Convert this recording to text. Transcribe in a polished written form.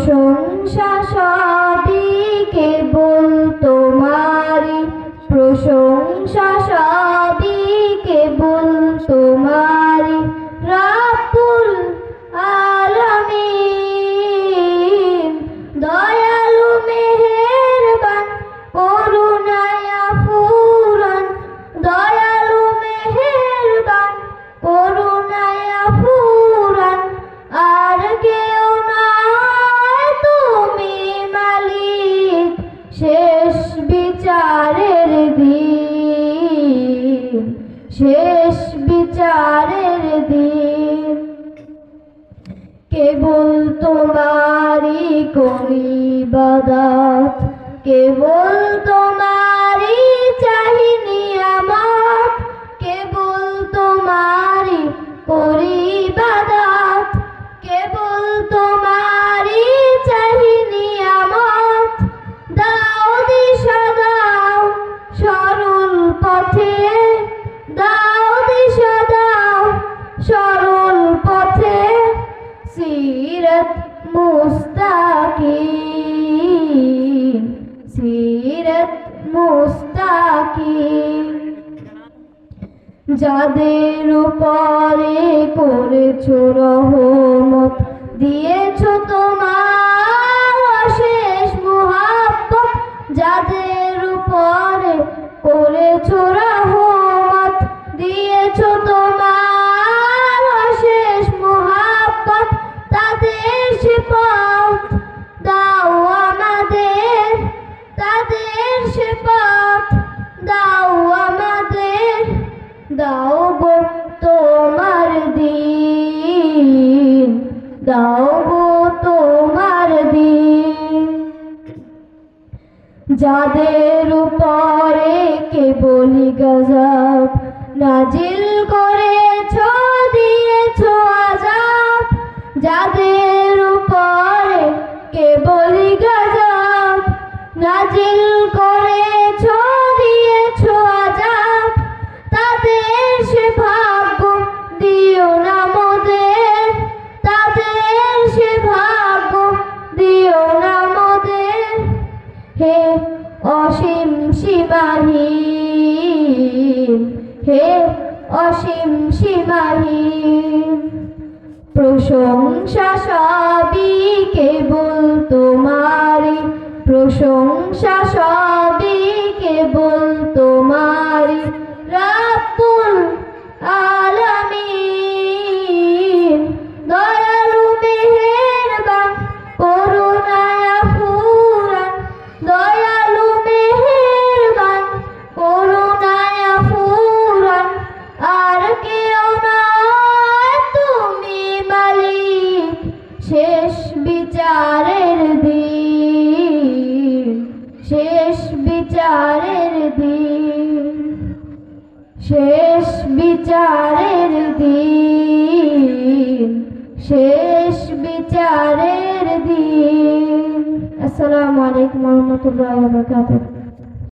প্রশংসা সবই কেবল তোমারই, প্রশংসা সবই কেবল তোমারই। রব্বুল আলামিন দয়ালু মেহেরবান করুণায় ফুরান, দয়ালু মেহেরবান করুণায় ফুরান। আর কেউ নয় তুমি মালিক শেষ বিচারের দিন, শেষ বিচারের দিন। কেবল তোমারই করি ইবাদত, কেবল তোমারই চাহি নিয়ামত, কেবল তোমারই করি ইবাদত, কেবল তোমারই চাহি নিয়ামত। দাও দিশা দাও সরল পথে, দাও দিশা দাও সরল পথে। সিরাত মুস্তাকিম, সিরাত মুস্তাকিম। যাদের উপরে করেছো রহমত, দিয়েছো তোমার অশেষ মুহাব্বত। যাদের উপরে করেছো রহমত, দিয়েছো তোমার অশেষ মুহাব্বত। তাদের সে পথ দাও আমাদের, তাদের সে পথ দাও আমাদের। দাও গো তোমার দিন, দাও গো তোমার দিন। যাদের উপরে কেবলই গজব নাজিল করেছো, দিয়েছো আযাব। যাদের উপরে কেবলই গজব নাজিল করেছো, দিয়েছো আযাব। তাদের সে ভাগ্য দিও না মোদের, তাদের সে ভাগ্য দিও না মোদের। হে অসীম সীমাহীন, হে অসীম সীমাহীন। প্রশংসা সবই কেবল তোমারই, প্রশংসা সবই কেবল তোমারই। রব্বুল আলামিন দয়ালু মেহেরবান করুণায় ফুরান, দয়ালু মেহেরবান করুণায় ফুরান। আর কেউ নয় তুমি মালিক শেষ বিচারের দিন, শেষ বিচারের দিন, শেষ বিচারের দিন, শেষ বিচারের দিন। আসসালামু আলাইকুম ওয়া রাহমাতুল্লাহি ওয়া বারাকাতুহু।